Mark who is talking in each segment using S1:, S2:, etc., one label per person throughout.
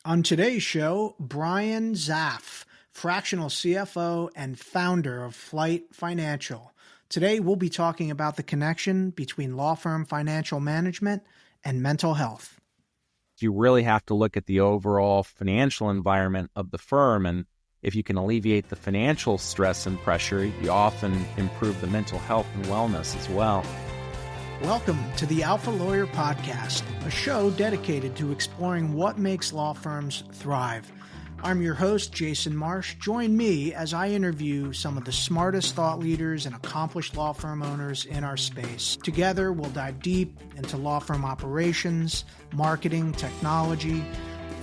S1: On today's show, Brian Zaff, fractional CFO and founder of Flight Financial. Today, we'll be talking about the connection between law firm financial management and mental health.
S2: You really have to look at the overall financial environment of the firm, and if you can alleviate the financial stress and pressure, you often improve the mental health and wellness as well.
S1: Welcome to the Alpha Lawyer Podcast, a show dedicated to exploring what makes law firms thrive. I'm your host, Jason Marsh. Join me as I interview some of the smartest thought leaders and accomplished law firm owners in our space. Together, we'll dive deep into law firm operations, marketing, technology,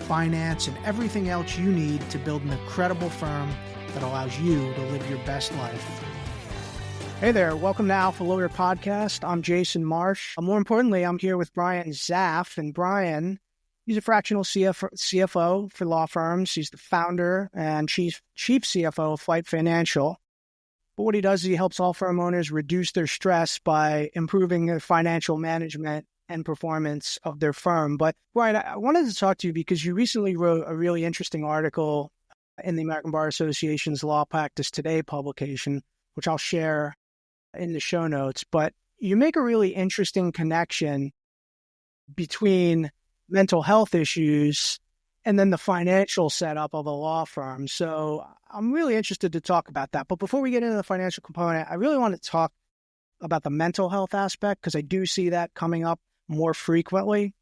S1: finance, and everything else you need to build an incredible firm that allows you to live your best life. Hey there, welcome to Alpha Lawyer Podcast. I'm Jason Marsh. More importantly, I'm here with Brian Zaff, and Brian, he's a fractional CFO for law firms. He's the founder and chief CFO of Flight Financial. But what he does is he helps law firm owners reduce their stress by improving their financial management and performance of their firm. But Brian, I wanted to talk to you because you recently wrote a really interesting article in the American Bar Association's Law Practice Today publication, which I'll share in the show notes. But you make a really interesting connection between mental health issues and then the financial setup of a law firm. So I'm really interested to talk about that. But before we get into the financial component, I really want to talk about the mental health aspect because I do see that coming up more frequently.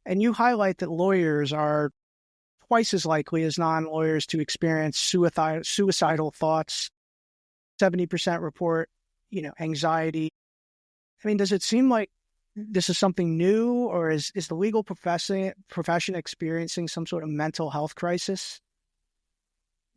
S1: And you highlight that lawyers are twice as likely as non-lawyers to experience suicidal thoughts. 70% report anxiety. I mean, does it seem like this is something new, or is the legal profession experiencing some sort of mental health crisis?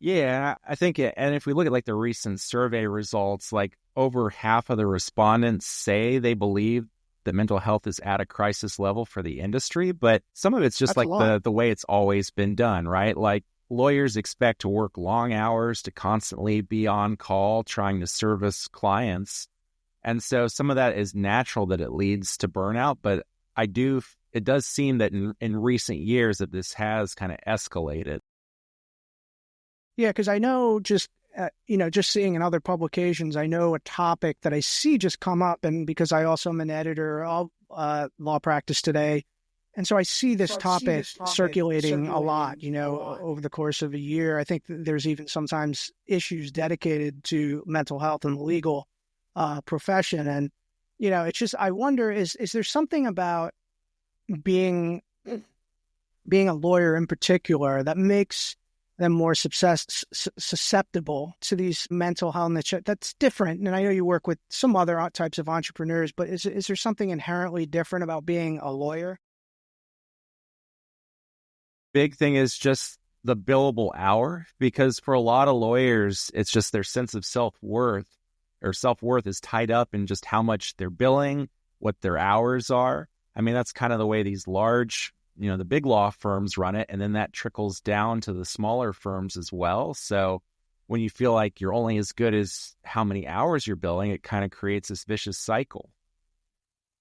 S2: Yeah, I think, and if we look at like the recent survey results, like over half of the respondents say they believe that mental health is at a crisis level for the industry, but some of it's just
S1: That's
S2: like the way it's always been done, right? Like lawyers expect to work long hours, to constantly be on call, trying to service clients. And so some of that is natural that it leads to burnout. But it does seem that in recent years that this has kind of escalated.
S1: Yeah, because I know just seeing in other publications, I know a topic that I see just come up. And because I also am an editor of Law Practice Today, and so I see this topic circulating a lot, over the course of a year. I think there's even sometimes issues dedicated to mental health in the legal profession. And, it's just, I wonder, is there something about being a lawyer in particular that makes them more susceptible to these mental health that's different? And I know you work with some other types of entrepreneurs, but is there something inherently different about being a lawyer?
S2: Big thing is just the billable hour, because for a lot of lawyers, it's just their sense of self-worth is tied up in just how much they're billing, what their hours are. I mean, that's kind of the way these large, the big law firms run it. And then that trickles down to the smaller firms as well. So when you feel like you're only as good as how many hours you're billing, it kind of creates this vicious cycle.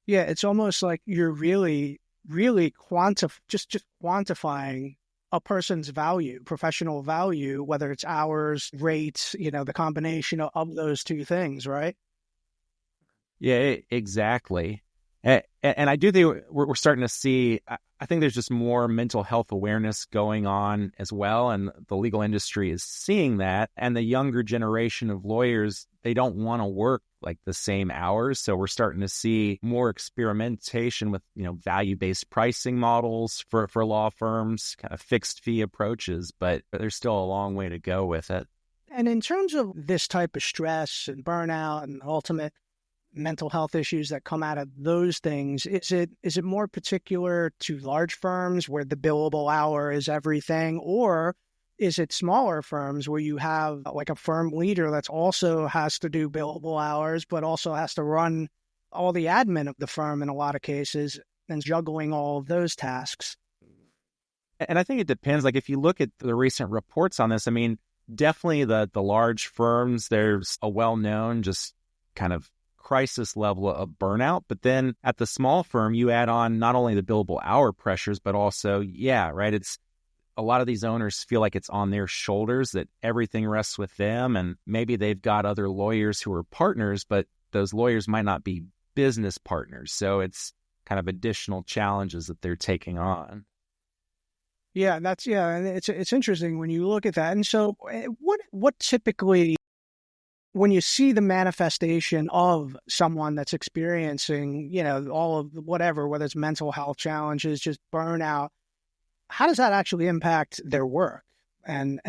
S1: Yeah, it's almost like you're really quantifying a person's value, professional value, whether it's hours, rates, the combination of those two things, right?
S2: Yeah, exactly. And I do think we're starting to see, I think there's just more mental health awareness going on as well. And the legal industry is seeing that. And the younger generation of lawyers, they don't want to work like the same hours. So we're starting to see more experimentation with, value-based pricing models for law firms, kind of fixed fee approaches, but there's still a long way to go with it.
S1: And in terms of this type of stress and burnout and ultimate mental health issues that come out of those things, is it more particular to large firms where the billable hour is everything, or is it smaller firms where you have like a firm leader that's also has to do billable hours, but also has to run all the admin of the firm in a lot of cases and juggling all of those tasks?
S2: And I think it depends. Like if you look at the recent reports on this, I mean, definitely the large firms, there's a well-known just kind of crisis level of burnout. But then at the small firm, you add on not only the billable hour pressures, but also, it's a lot of these owners feel like it's on their shoulders, that everything rests with them. And maybe they've got other lawyers who are partners, but those lawyers might not be business partners. So it's kind of additional challenges that they're taking on.
S1: Yeah, and it's interesting when you look at that. And so what typically, when you see the manifestation of someone that's experiencing, all of whatever, whether it's mental health challenges, just burnout, how does that actually impact their work and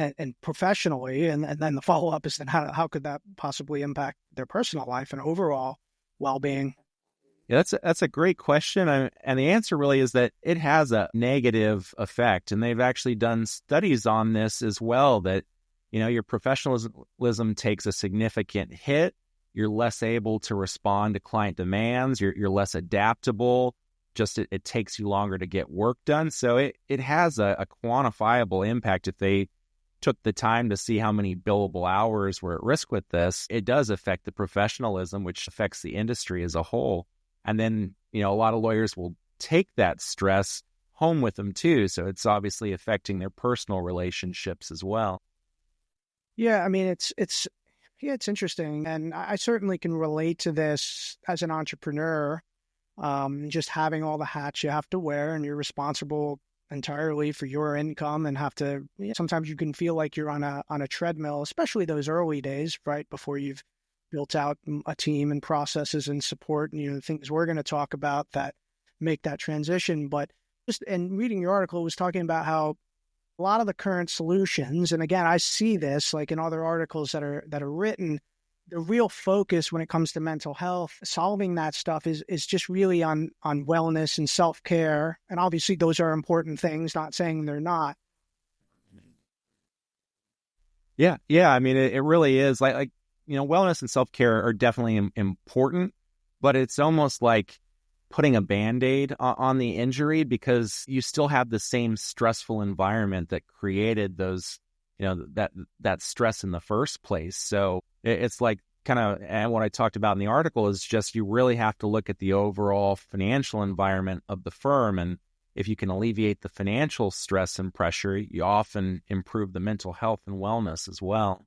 S1: professionally? And then the follow-up is then how could that possibly impact their personal life and overall well-being?
S2: Yeah, that's a great question. And the answer really is that it has a negative effect. And they've actually done studies on this as well, that, your professionalism takes a significant hit. You're less able to respond to client demands. You're less adaptable. Just it takes you longer to get work done. So it has a quantifiable impact. If they took the time to see how many billable hours were at risk with this, it does affect the professionalism, which affects the industry as a whole. And then, a lot of lawyers will take that stress home with them too. So it's obviously affecting their personal relationships as well.
S1: Yeah, I mean, it's interesting. And I certainly can relate to this as an entrepreneur, just having all the hats you have to wear, and you're responsible entirely for your income, and sometimes you can feel like you're on a treadmill, especially those early days, right before you've built out a team and processes and support, and things we're going to talk about that make that transition. But and reading your article was talking about how a lot of the current solutions, and again, I see this like in other articles that are written, the real focus when it comes to mental health, solving that stuff is just really on wellness and self-care. And obviously those are important things, not saying they're not.
S2: Yeah. I mean, it really is like, wellness and self-care are definitely important, but it's almost like putting a Band-Aid on the injury, because you still have the same stressful environment that created those, that stress in the first place. So it's like kind of, and what I talked about in the article is just, you really have to look at the overall financial environment of the firm. And if you can alleviate the financial stress and pressure, you often improve the mental health and wellness as well.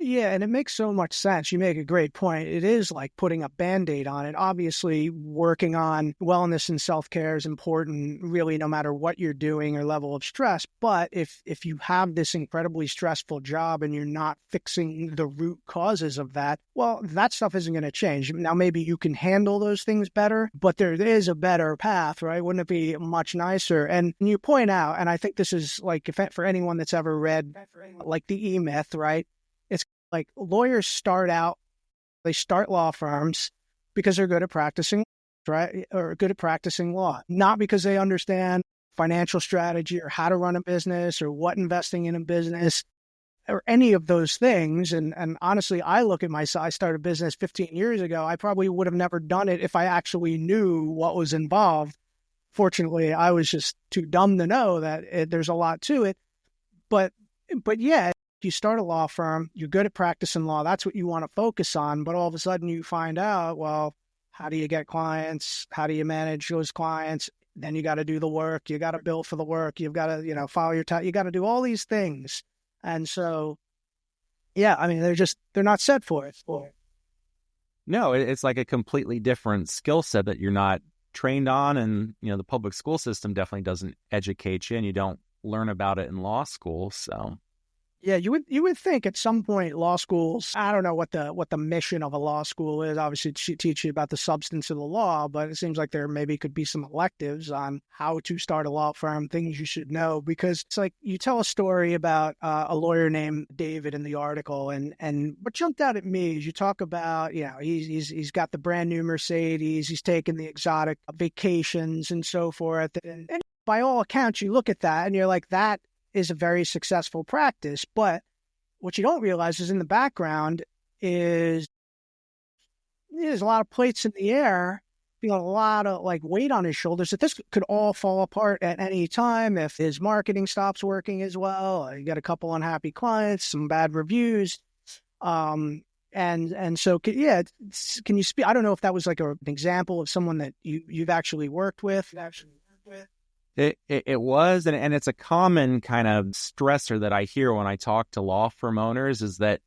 S1: Yeah, and it makes so much sense. You make a great point. It is like putting a Band-Aid on it. Obviously, working on wellness and self-care is important, really, no matter what you're doing or level of stress. But if you have this incredibly stressful job and you're not fixing the root causes of that, well, that stuff isn't going to change. Now, maybe you can handle those things better, but there is a better path, right? Wouldn't it be much nicer? And you point out, and I think this is like, for anyone that's ever read like the E-Myth, right? Like lawyers start law firms because they're good at practicing, right? Or good at practicing law, not because they understand financial strategy or how to run a business or what investing in a business or any of those things. And honestly, I look at myself, I started a business 15 years ago. I probably would have never done it if I actually knew what was involved. Fortunately, I was just too dumb to know that there's a lot to it. But yeah, you start a law firm, you're good at practicing law, that's what you want to focus on, but all of a sudden you find out, well, how do you get clients? How do you manage those clients? Then you got to do the work, you got to bill for the work, you've got to, file your tax, you got to do all these things. And so, yeah, I mean, they're not set for it.
S2: No, it's like a completely different skill set that you're not trained on. And, the public school system definitely doesn't educate you, and you don't learn about it in law school. So
S1: yeah, you would think at some point law schools, I don't know what the mission of a law school is. Obviously, to teach you about the substance of the law, but it seems like there maybe could be some electives on how to start a law firm, things you should know. Because it's like you tell a story about a lawyer named David in the article, and what jumped out at me is you talk about, he's got the brand new Mercedes, he's taking the exotic vacations and so forth, and by all accounts, you look at that and you're like, that is a very successful practice. But what you don't realize is in the background is there's a lot of plates in the air, a lot of like weight on his shoulders, that this could all fall apart at any time if his marketing stops working as well. You got a couple unhappy clients, some bad reviews. And so, can you speak? I don't know if that was like an example of someone that you've actually worked with.
S2: It was, and it's a common kind of stressor that I hear when I talk to law firm owners is that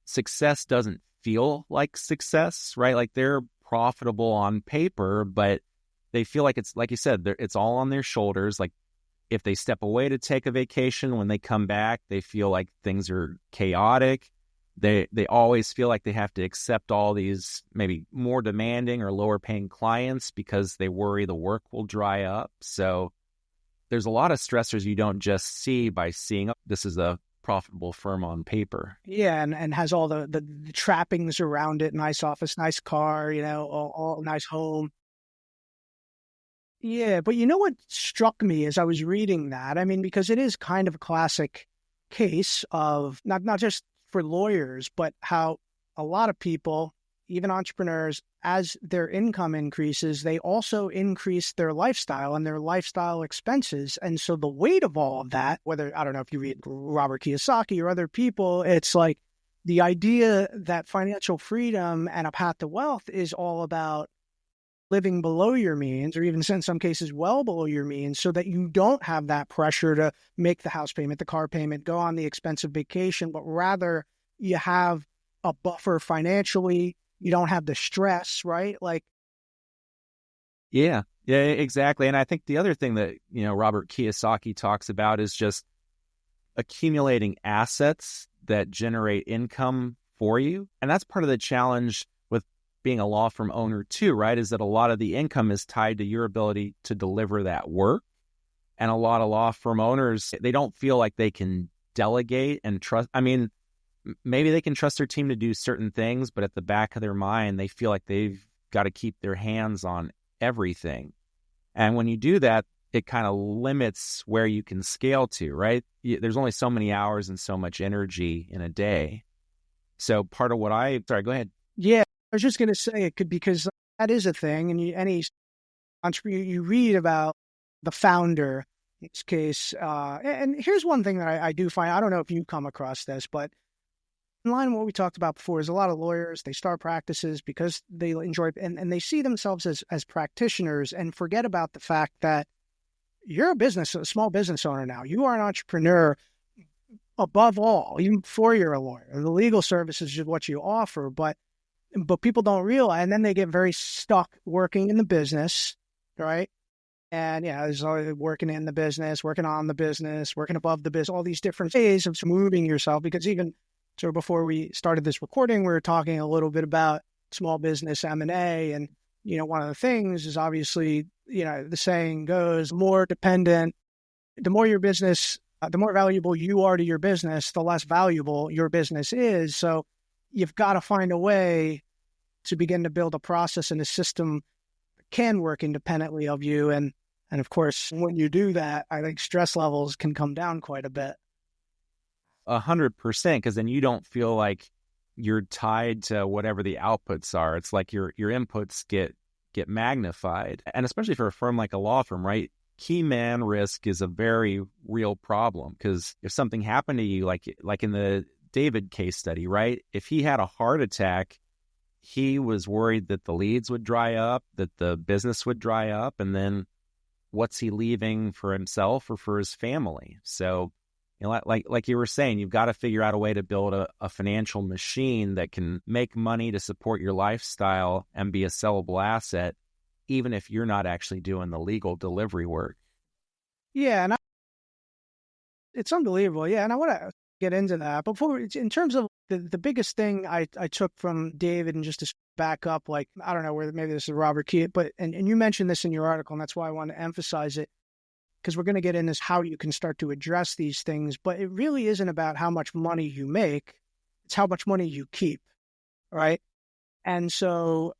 S2: success doesn't feel like success, right? Like they're profitable on paper, but they feel like it's, like you said, it's all on their shoulders. Like if they step away to take a vacation, when they come back, they feel like things are chaotic. They always feel like they have to accept all these maybe more demanding or lower paying clients because they worry the work will dry up. So there's a lot of stressors you don't just see by seeing, oh, this is a profitable firm on paper.
S1: Yeah, and has all the trappings around it, nice office, nice car, all nice home. Yeah, but you know what struck me as I was reading that? I mean, because it is kind of a classic case of not just for lawyers, but how a lot of people, even entrepreneurs, as their income increases, they also increase their lifestyle and their lifestyle expenses. And so the weight of all of that, whether, I don't know if you read Robert Kiyosaki or other people, it's like the idea that financial freedom and a path to wealth is all about living below your means, or even in some cases well below your means, so that you don't have that pressure to make the house payment, the car payment, go on the expensive vacation, but rather you have a buffer financially. You don't have the stress, right? Like,
S2: yeah, exactly. And I think the other thing that, Robert Kiyosaki talks about is just accumulating assets that generate income for you. And that's part of the challenge with being a law firm owner too, right? Is that a lot of the income is tied to your ability to deliver that work. And a lot of law firm owners, they don't feel like they can delegate and trust. I mean, maybe they can trust their team to do certain things, but at the back of their mind, they feel like they've got to keep their hands on everything. And when you do that, it kind of limits where you can scale to, right? There's only so many hours and so much energy in a day. So part of what sorry, go ahead.
S1: Yeah, I was just going to say it could, because that is a thing. And any entrepreneur, you read about the founder in this case. And here's one thing that I do find, I don't know if you come across this, but in line with what we talked about before, is a lot of lawyers, they start practices because they enjoy and they see themselves as practitioners and forget about the fact that you're a small business owner now. You are an entrepreneur above all, even before you're a lawyer. The legal services is what you offer, but people don't realize, and then they get very stuck working in the business, right? And there's always working in the business, working on the business, working above the business, all these different ways of moving yourself. Because even so, before we started this recording, we were talking a little bit about small business M&A. And, one of the things is obviously, the saying goes, the more your business, the more valuable you are to your business, the less valuable your business is. So you've got to find a way to begin to build a process and a system that can work independently of you. And of course, when you do that, I think stress levels can come down quite a bit.
S2: 100%, because then you don't feel like you're tied to whatever the outputs are. It's like your inputs get magnified. And especially for a firm like a law firm, right? Key man risk is a very real problem, because if something happened to you, like in the David case study, right? If he had a heart attack, he was worried that the leads would dry up, that the business would dry up, and then what's he leaving for himself or for his family? So, like you were saying, you've got to figure out a way to build a financial machine that can make money to support your lifestyle and be a sellable asset, even if you're not actually doing the legal delivery work.
S1: Yeah, and it's unbelievable. Yeah, and I want to get into that. But in terms of the biggest thing I took from David, and just to back up, like, I don't know where, maybe this is Robert Key, but and you mentioned this in your article, and that's why I want to emphasize it, because we're going to get into how you can start to address these things. But it really isn't about how much money you make. It's how much money you keep, right? And so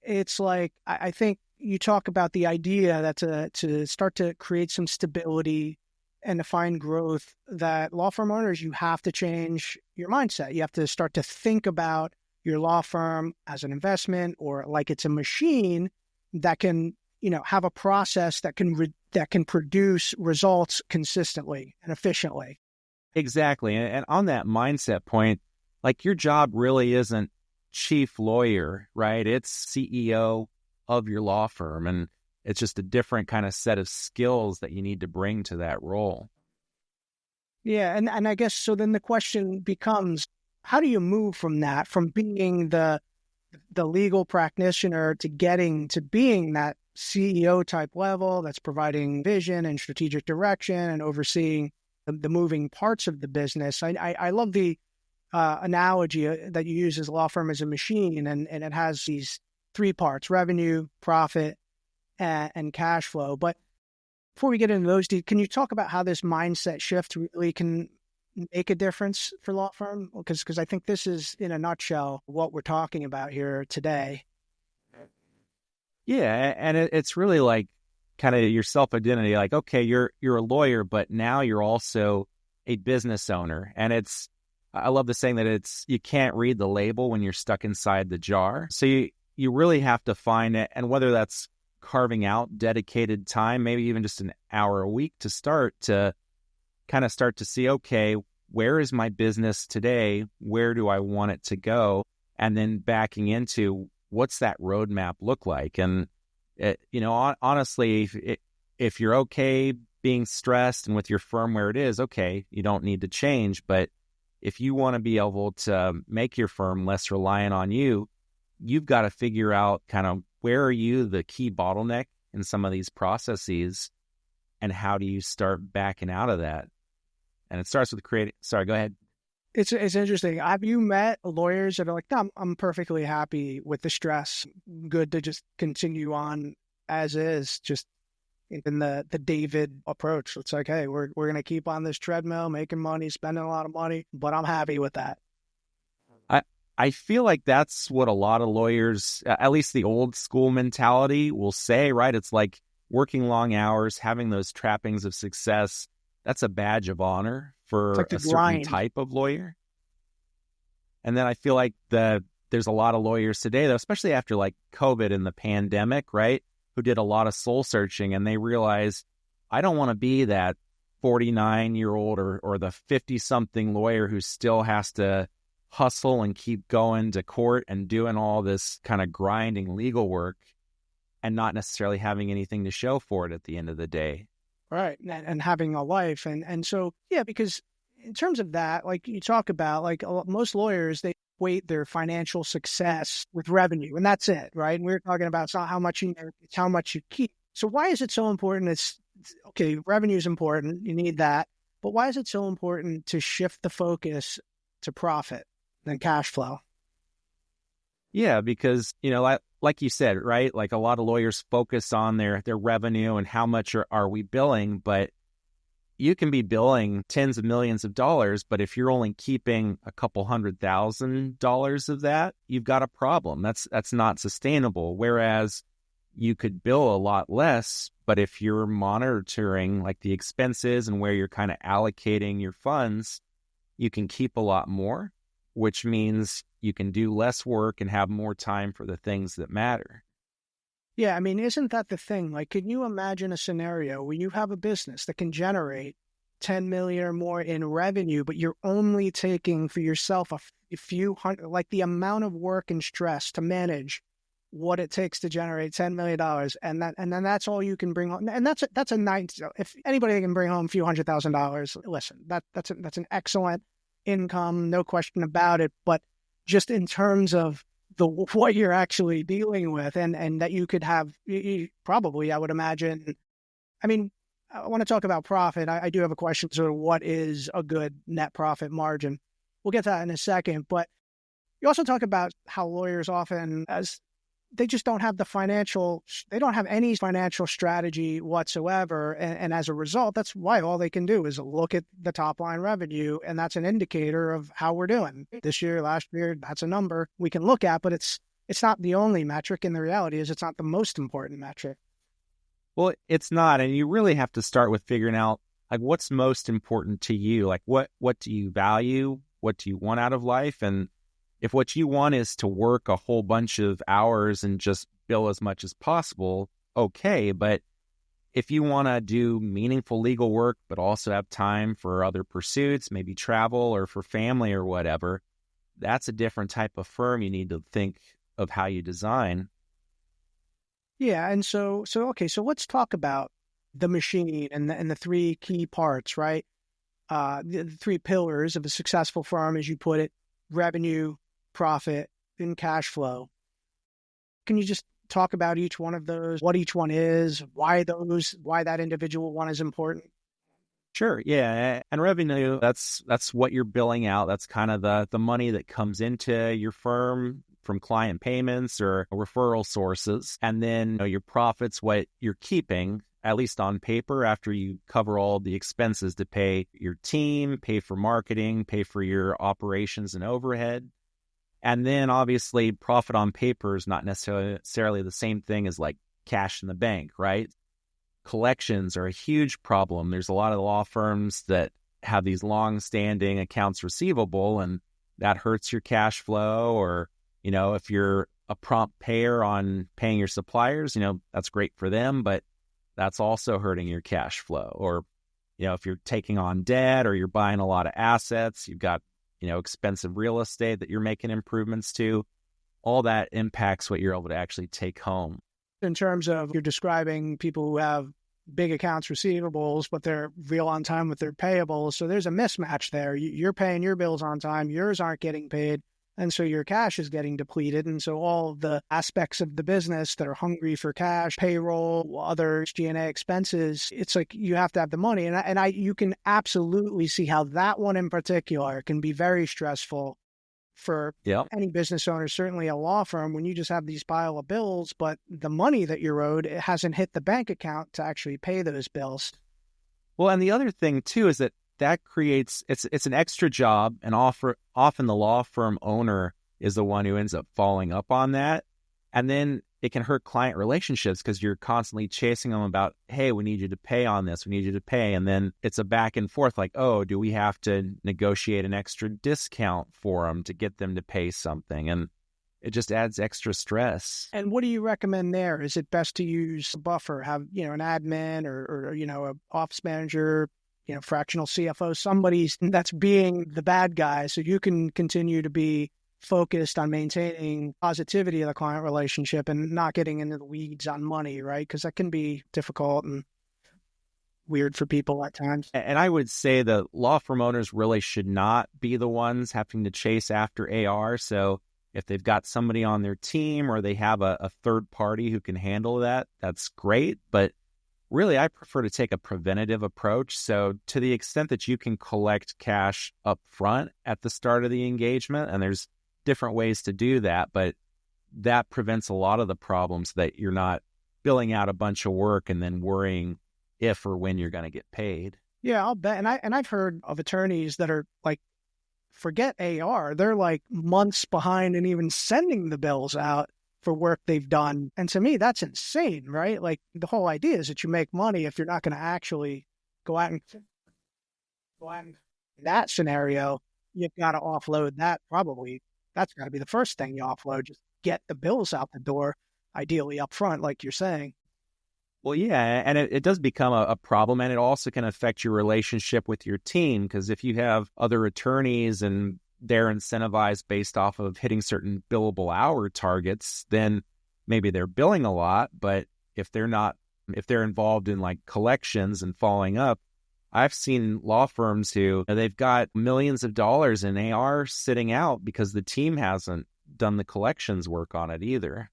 S1: it's like, I think you talk about the idea that to start to create some stability and to find growth, that law firm owners, you have to change your mindset. You have to start to think about your law firm as an investment, or like it's a machine that can, have a process that can produce results consistently and efficiently.
S2: Exactly. And on that mindset point, like, your job really isn't chief lawyer, right? It's CEO of your law firm. And It's just a different kind of set of skills that you need to bring to that role.
S1: Yeah, and I guess so then the question becomes, how do you move from that, from being the legal practitioner to getting to being that CEO type level that's providing vision and strategic direction and overseeing the moving parts of the business? I love the analogy that you use as a law firm as a machine, and it has these three parts: revenue, profit, and cash flow. But before we get into those, can you talk about how this mindset shift really can make a difference for law firm? Because I think this is, in a nutshell, what we're talking about here today.
S2: Yeah, and it's really like kind of your self-identity. Like, okay, you're a lawyer, but now you're also a business owner. And I love the saying that you can't read the label when you're stuck inside the jar. So you really have to find it, and whether that's carving out dedicated time, maybe even just an hour a week to start to see, okay, where is my business today? Where do I want it to go? And then backing into what's that roadmap look like? And, honestly, if you're okay being stressed and with your firm where it is, okay, you don't need to change. But if you want to be able to make your firm less reliant on you, you've got to figure out kind of where are you the key bottleneck in some of these processes, and how do you start backing out of that? And it starts with creating. Sorry, go ahead.
S1: It's interesting. Have you met lawyers that are like, no, I'm perfectly happy with the stress, good to just continue on as is, just in the David approach? It's like, hey, we're going to keep on this treadmill, making money, spending a lot of money, but I'm happy with that.
S2: I feel like that's what a lot of lawyers, at least the old school mentality, will say, right? It's like working long hours, having those trappings of success. That's a badge of honor for
S1: like
S2: a certain
S1: grind.
S2: type of lawyer. And then I feel like there's a lot of lawyers today, though, especially after like COVID and the pandemic, right, who did a lot of soul searching, and they realized, I don't want to be that 49-year-old or the 50-something lawyer who still has to hustle and keep going to court and doing all this kind of grinding legal work and not necessarily having anything to show for it at the end of the day.
S1: Right. And having a life. And so, yeah, because in terms of that, like you talk about, like most lawyers, they equate their financial success with revenue, and that's it, right? And we're talking about it's not how much you make, it's how much you keep. So why is it so important? It's okay, revenue is important. You need that. But why is it so important to shift the focus to profit and cash flow?
S2: Yeah, because, like you said, right? Like a lot of lawyers focus on their revenue and how much are we billing, but you can be billing tens of millions of dollars, but if you're only keeping a couple $100,000 of that, you've got a problem. That's not sustainable. Whereas you could bill a lot less, but if you're monitoring like the expenses and where you're kind of allocating your funds, you can keep a lot more, which means you can do less work and have more time for the things that matter.
S1: Yeah, I mean, isn't that the thing? Like, can you imagine a scenario where you have a business that can generate 10 million or more in revenue, but you're only taking for yourself a few hundred, like the amount of work and stress to manage what it takes to generate $10 million. And then that's all you can bring home. And that's a nice, if anybody can bring home a few $100,000, listen, that's an excellent income, no question about it. But just in terms of what you're actually dealing with, and that you could have, probably, I would imagine. I mean, I want to talk about profit. I do have a question, sort of what is a good net profit margin? We'll get to that in a second. But you also talk about how lawyers often, as they just don't have they don't have any financial strategy whatsoever. And as a result, that's why all they can do is look at the top line revenue. And that's an indicator of how we're doing this year, last year. That's a number we can look at, but it's not the only metric. And the reality is it's not the most important metric.
S2: Well, it's not. And you really have to start with figuring out like what's most important to you. Like what do you value? What do you want out of life? And if what you want is to work a whole bunch of hours and just bill as much as possible, okay. But if you want to do meaningful legal work, but also have time for other pursuits, maybe travel or for family or whatever, that's a different type of firm you need to think of how you design.
S1: Yeah, and okay, so let's talk about the machine and the three key parts, right? The three pillars of a successful firm, as you put it: revenue, profit, and cash flow. Can you just talk about each one of those, what each one is, why that individual one is important?
S2: Sure. Yeah. And revenue, that's what you're billing out. That's kind of the money that comes into your firm from client payments or referral sources. And then your profits, what you're keeping, at least on paper, after you cover all the expenses to pay your team, pay for marketing, pay for your operations and overhead. And then obviously profit on paper is not necessarily the same thing as like cash in the bank, right? Collections are a huge problem. There's a lot of law firms that have these long-standing accounts receivable, and that hurts your cash flow. Or, if you're a prompt payer on paying your suppliers, that's great for them, but that's also hurting your cash flow. Or, if you're taking on debt or you're buying a lot of assets, you've got, expensive real estate that you're making improvements to, all that impacts what you're able to actually take home.
S1: In terms of, you're describing people who have big accounts receivables, but they're real on time with their payables. So there's a mismatch there. You're paying your bills on time, yours aren't getting paid. And so your cash is getting depleted. And so all of the aspects of the business that are hungry for cash, payroll, other G&A expenses, it's like you have to have the money. And you can absolutely see how that one in particular can be very stressful for any business owner, certainly a law firm, when you just have these pile of bills, but the money that you're owed, it hasn't hit the bank account to actually pay those bills.
S2: Well, and the other thing too is that creates, it's an extra job, and often the law firm owner is the one who ends up following up on that. And then it can hurt client relationships because you're constantly chasing them about, hey, we need you to pay on this, we need you to pay. And then it's a back and forth like, oh, do we have to negotiate an extra discount for them to get them to pay something? And it just adds extra stress.
S1: And what do you recommend there? Is it best to use a buffer, have, an admin or an office manager, fractional CFO, somebody that's being the bad guy, so you can continue to be focused on maintaining positivity of the client relationship and not getting into the weeds on money, right? Because that can be difficult and weird for people at times.
S2: And I would say the law firm owners really should not be the ones having to chase after AR. So if they've got somebody on their team or they have a third party who can handle that, that's great. But really, I prefer to take a preventative approach. So to the extent that you can collect cash up front at the start of the engagement, and there's different ways to do that, but that prevents a lot of the problems that you're not billing out a bunch of work and then worrying if or when you're going to get paid.
S1: Yeah, I'll bet. And I've heard of attorneys that are like, forget AR, they're like months behind in even sending the bills out for work they've done. And to me, that's insane, right? Like, the whole idea is that you make money if you're not going to actually go out and in that scenario, you've got to offload that probably. That's got to be the first thing you offload. Just get the bills out the door, ideally up front, like you're saying.
S2: Well, yeah, and it does become a problem, and it also can affect your relationship with your team, because if you have other attorneys and they're incentivized based off of hitting certain billable hour targets, then maybe they're billing a lot, but if they're involved in like collections and following up, I've seen law firms who they've got millions of dollars in AR sitting out because the team hasn't done the collections work on it either.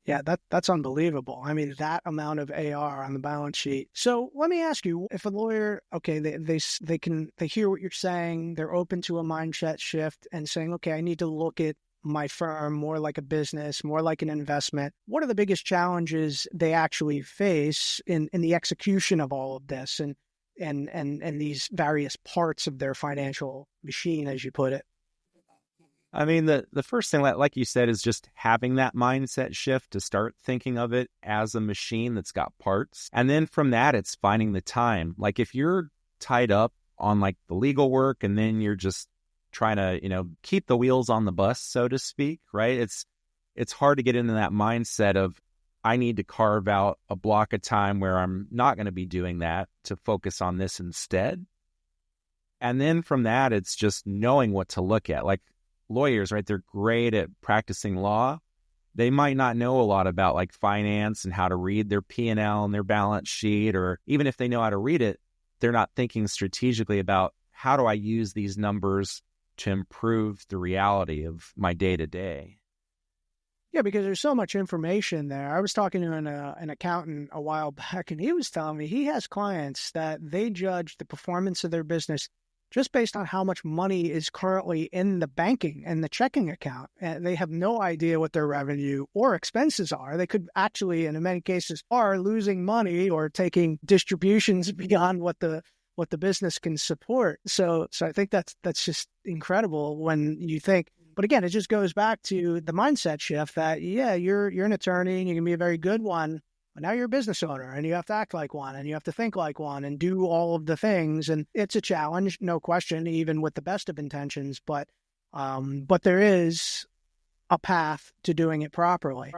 S1: Yeah, that's unbelievable. I mean, that amount of AR on the balance sheet. So let me ask you, if a lawyer, okay, they hear what you're saying, they're open to a mindset shift and saying, okay, I need to look at my firm more like a business, more like an investment. What are the biggest challenges they actually face in the execution of all of this and these various parts of their financial machine, as you put it?
S2: I mean, the first thing, like you said, is just having that mindset shift to start thinking of it as a machine that's got parts. And then from that, it's finding the time. Like, if you're tied up on like the legal work and then you're just trying to, keep the wheels on the bus, so to speak, right? It's hard to get into that mindset of, I need to carve out a block of time where I'm not going to be doing that to focus on this instead. And then from that, it's just knowing what to look at. Like, lawyers, right? They're great at practicing law, They might not know a lot about like finance and how to read their P&L and their balance sheet, or even if they know how to read it, they're not thinking strategically about how do I use these numbers to improve the reality of my day-to-day.
S1: Yeah, because there's so much information there. I was talking to an accountant a while back, and he was telling me he has clients that they judge the performance of their business just based on how much money is currently in the banking and the checking account. And they have no idea what their revenue or expenses are. They could actually, in many cases, are losing money or taking distributions beyond what the business can support. So I think that's just incredible when you think. But again, it just goes back to the mindset shift that, yeah, you're an attorney and you can be a very good one, but now you're a business owner and you have to act like one and you have to think like one and do all of the things. And it's a challenge, no question, even with the best of intentions. But there is a path to doing it properly.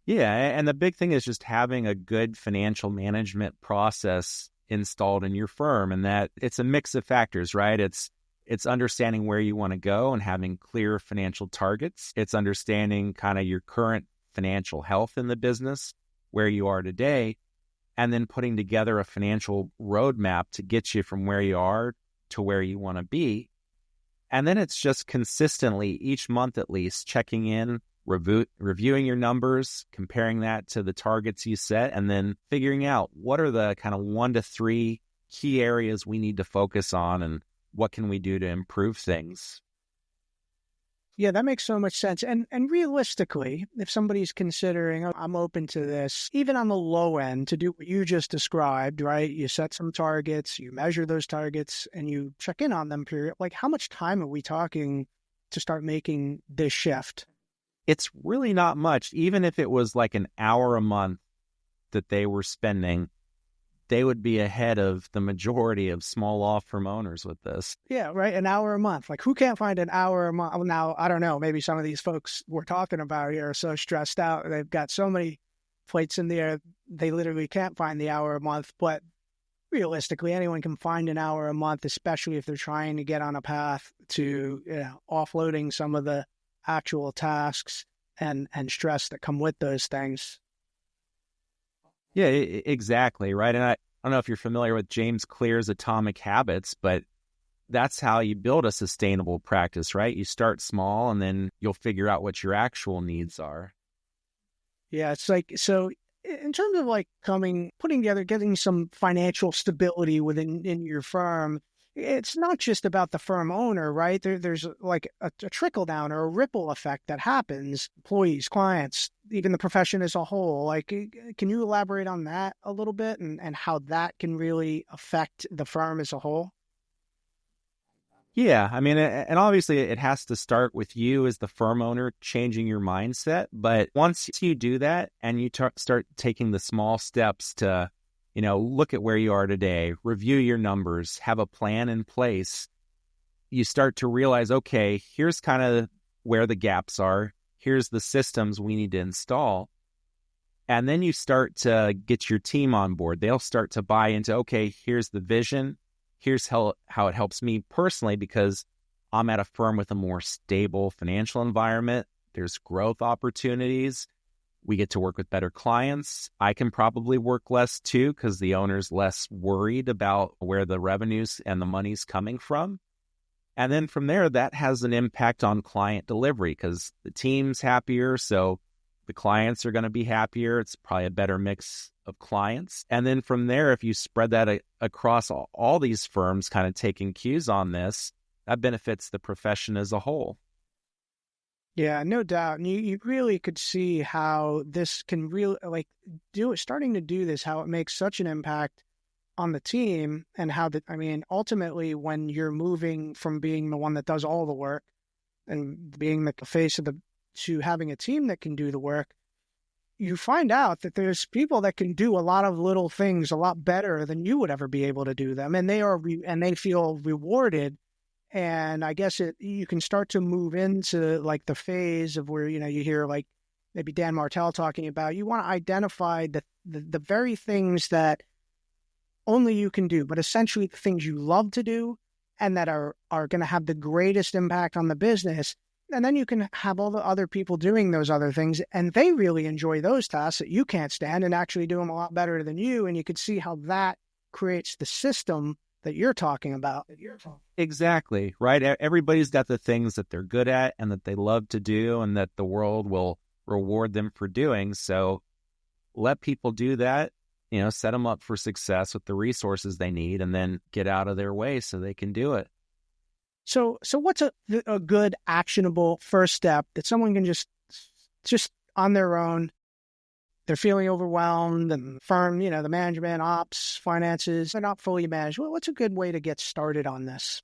S2: Yeah, and the big thing is just having a good financial management process installed in your firm, and that it's a mix of factors, right? It's understanding where you want to go and having clear financial targets. It's understanding kind of your current financial health in the business, where you are today, and then putting together a financial roadmap to get you from where you are to where you want to be. And then it's just consistently, each month at least, checking in, reviewing your numbers, comparing that to the targets you set, and then figuring out what are the kind of 1 to 3 key areas we need to focus on and what can we do to improve things.
S1: Yeah, that makes so much sense. And realistically, if somebody's considering, oh, I'm open to this, even on the low end, to do what you just described, right? You set some targets, you measure those targets, and you check in on them, period. Like, how much time are we talking to start making this shift?
S2: It's really not much. Even if it was like an hour a month that they were spending, they would be ahead of the majority of small law firm owners with this.
S1: Yeah, right. An hour a month. Like, who can't find an hour a month? Now, I don't know. Maybe some of these folks we're talking about here are so stressed out. They've got so many plates in the air, they literally can't find the hour a month. But realistically, anyone can find an hour a month, especially if they're trying to get on a path to, offloading some of the actual tasks and stress that come with those things.
S2: Yeah, exactly. Right. And I don't know if you're familiar with James Clear's Atomic Habits, but that's how you build a sustainable practice, right? You start small and then you'll figure out what your actual needs are.
S1: Yeah, it's like, so in terms of like putting together, getting some financial stability in your firm, it's not just about the firm owner, right? There's like a trickle down or a ripple effect that happens, employees, clients, even the profession as a whole. Like, can you elaborate on that a little bit and how that can really affect the firm as a whole?
S2: Yeah, I mean, and obviously it has to start with you as the firm owner changing your mindset. But once you do that and you start taking the small steps to look at where you are today, review your numbers, have a plan in place, you start to realize, okay, here's kind of where the gaps are. Here's the systems we need to install. And then you start to get your team on board. They'll start to buy into, okay, here's the vision. Here's how it helps me personally because I'm at a firm with a more stable financial environment. There's growth opportunities. We get to work with better clients. I can probably work less too because the owner's less worried about where the revenues and the money's coming from. And then from there, that has an impact on client delivery because the team's happier, so the clients are going to be happier. It's probably a better mix of clients. And then from there, if you spread that across all these firms kind of taking cues on this, that benefits the profession as a whole.
S1: Yeah, no doubt. And you really could see how this can really, starting to do this, how it makes such an impact on the team and how ultimately when you're moving from being the one that does all the work and being the face of to having a team that can do the work, you find out that there's people that can do a lot of little things a lot better than you would ever be able to do them. And they feel rewarded. And I guess you can start to move into like the phase of where, you hear like maybe Dan Martell talking about, you want to identify the very things that only you can do, but essentially the things you love to do and that are going to have the greatest impact on the business. And then you can have all the other people doing those other things, and they really enjoy those tasks that you can't stand and actually do them a lot better than you. And you could see how that creates the system that you're talking about.
S2: Exactly, right? Everybody's got the things that they're good at and that they love to do and that the world will reward them for doing. So let people do that, set them up for success with the resources they need, and then get out of their way so they can do it.
S1: So what's a good actionable first step that someone can just on their own, they're feeling overwhelmed and firm, the management, ops, finances, they're not fully managed. What's a good way to get started on this?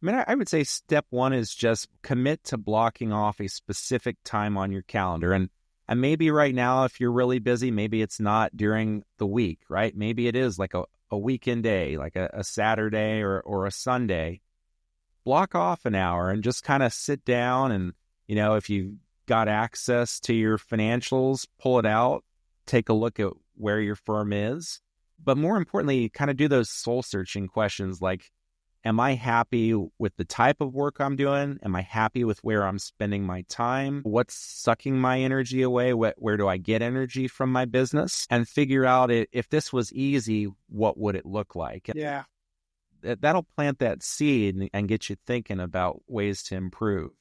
S2: I mean, I would say step one is just commit to blocking off a specific time on your calendar. And maybe right now, if you're really busy, maybe it's not during the week, right? Maybe it is like a weekend day, like a Saturday or a Sunday. Block off an hour and just kind of sit down and, if you've got access to your financials, pull it out, take a look at where your firm is. But more importantly, kind of do those soul searching questions like, am I happy with the type of work I'm doing? Am I happy with where I'm spending my time? What's sucking my energy away? Where do I get energy from my business? And figure out if this was easy, what would it look like?
S1: Yeah.
S2: That'll plant that seed and get you thinking about ways to improve.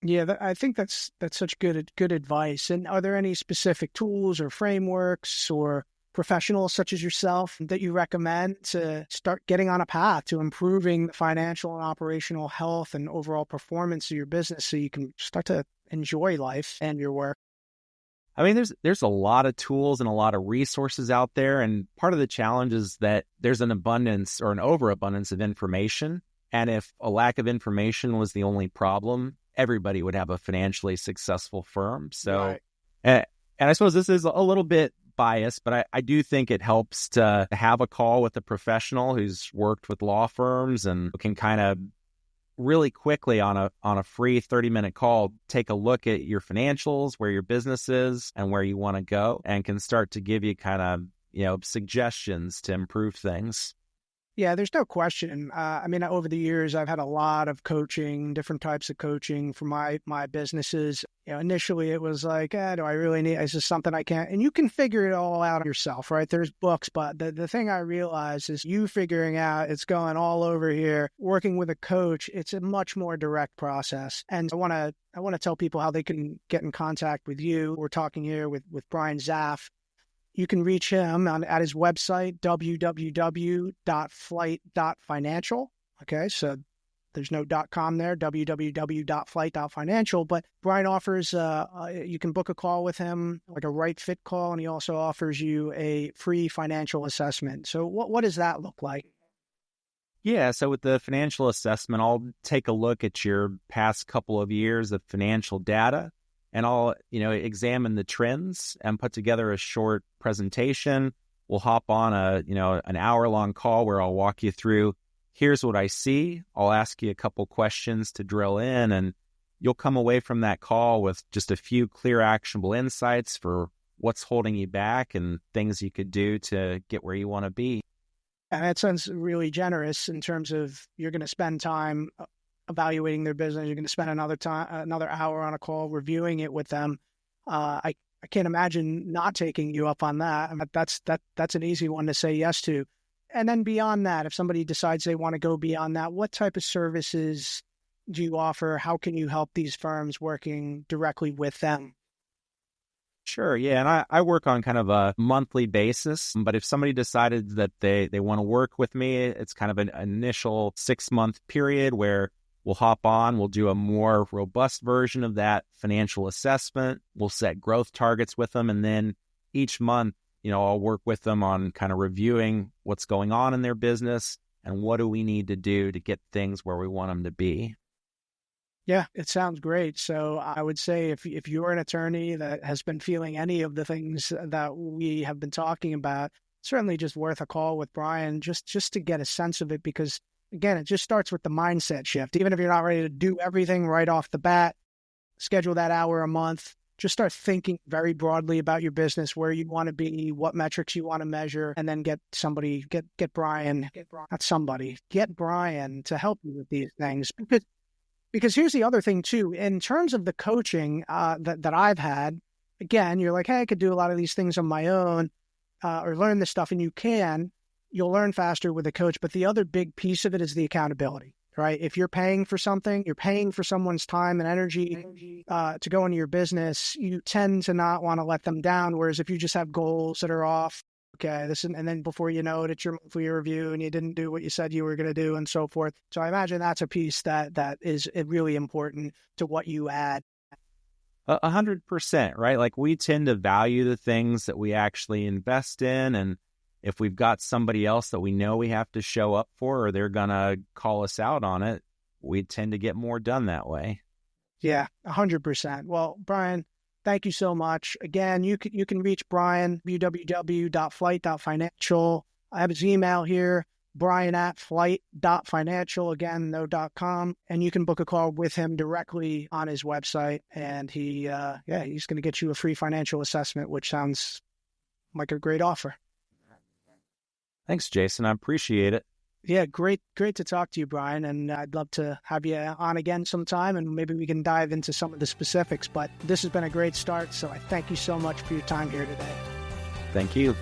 S1: Yeah, I think that's such good advice. And are there any specific tools or frameworks or professionals such as yourself that you recommend to start getting on a path to improving the financial and operational health and overall performance of your business so you can start to enjoy life and your work?
S2: I mean, there's a lot of tools and a lot of resources out there. And part of the challenge is that there's an abundance or an overabundance of information. And if a lack of information was the only problem, everybody would have a financially successful firm. So, right. And I suppose this is a little bit biased, but I do think it helps to have a call with a professional who's worked with law firms and can kind of really quickly on a free 30-minute call, take a look at your financials, where your business is and where you want to go, and can start to give you kind of, suggestions to improve things.
S1: Yeah, there's no question. I mean, over the years, I've had a lot of coaching, different types of coaching for my businesses. Initially it was like, do I really need, is this something I can't? And you can figure it all out yourself, right? There's books, but the thing I realized is you figuring out it's going all over here, working with a coach, it's a much more direct process. And I want to tell people how they can get in contact with you. We're talking here with Brian Zaff. You can reach him at his website, www.flight.financial. Okay, so there's no .com there, www.flight.financial. But Brian offers, you can book a call with him, like a right fit call, and he also offers you a free financial assessment. So what does that look like?
S2: Yeah, so with the financial assessment, I'll take a look at your past couple of years of financial data. And I'll, examine the trends and put together a short presentation. We'll hop on an hour-long call where I'll walk you through, here's what I see. I'll ask you a couple questions to drill in, and you'll come away from that call with just a few clear, actionable insights for what's holding you back and things you could do to get where you want to be.
S1: And that sounds really generous in terms of you're going to spend time evaluating their business. You're going to spend another hour on a call reviewing it with them. I can't imagine not taking you up on that. I mean, that's an easy one to say yes to. And then beyond that, if somebody decides they want to go beyond that, what type of services do you offer? How can you help these firms working directly with them?
S2: Sure, yeah, and I work on kind of a monthly basis, but if somebody decided that they want to work with me, it's kind of an initial 6-month period where we'll hop on, we'll do a more robust version of that financial assessment. We'll set growth targets with them. And then each month, I'll work with them on kind of reviewing what's going on in their business and what do we need to do to get things where we want them to be.
S1: Yeah, it sounds great. So I would say if you're an attorney that has been feeling any of the things that we have been talking about, certainly just worth a call with Brian just to get a sense of it, because again, it just starts with the mindset shift. Even if you're not ready to do everything right off the bat, schedule that hour a month. Just start thinking very broadly about your business, where you want to be, what metrics you want to measure, and then get Brian to help you with these things. Because Because here's the other thing too, in terms of the coaching that I've had, again, you're like, hey, I could do a lot of these things on my own or learn this stuff, and you'll learn faster with a coach. But the other big piece of it is the accountability, right? If you're paying for something, you're paying for someone's time and energy to go into your business, you tend to not want to let them down. Whereas if you just have goals that are off, okay, and then before you know it, it's your monthly review and you didn't do what you said you were going to do and so forth. So I imagine that's a piece that is really important to what you add.
S2: 100%, right? Like we tend to value the things that we actually invest in. And if we've got somebody else that we know we have to show up for, or they're going to call us out on it, we tend to get more done that way.
S1: Yeah, 100%. Well, Brian, thank you so much. Again, you can reach Brian, www.flight.financial. I have his email here, brian@flight.financial, again, no .com. And you can book a call with him directly on his website. And he's going to get you a free financial assessment, which sounds like a great offer.
S2: Thanks, Jason. I appreciate it.
S1: Yeah, great to talk to you, Brian. And I'd love to have you on again sometime, and maybe we can dive into some of the specifics. But this has been a great start, so I thank you so much for your time here today.
S2: Thank you.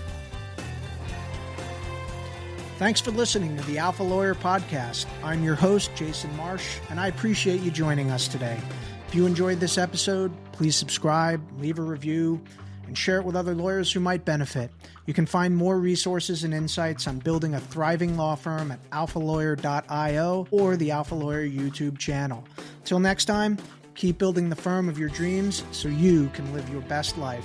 S1: Thanks for listening to the Alpha Lawyer Podcast. I'm your host, Jason Marsh, and I appreciate you joining us today. If you enjoyed this episode, please subscribe, leave a review, and share it with other lawyers who might benefit. You can find more resources and insights on building a thriving law firm at alphalawyer.io or the Alpha Lawyer YouTube channel. Till next time, keep building the firm of your dreams so you can live your best life.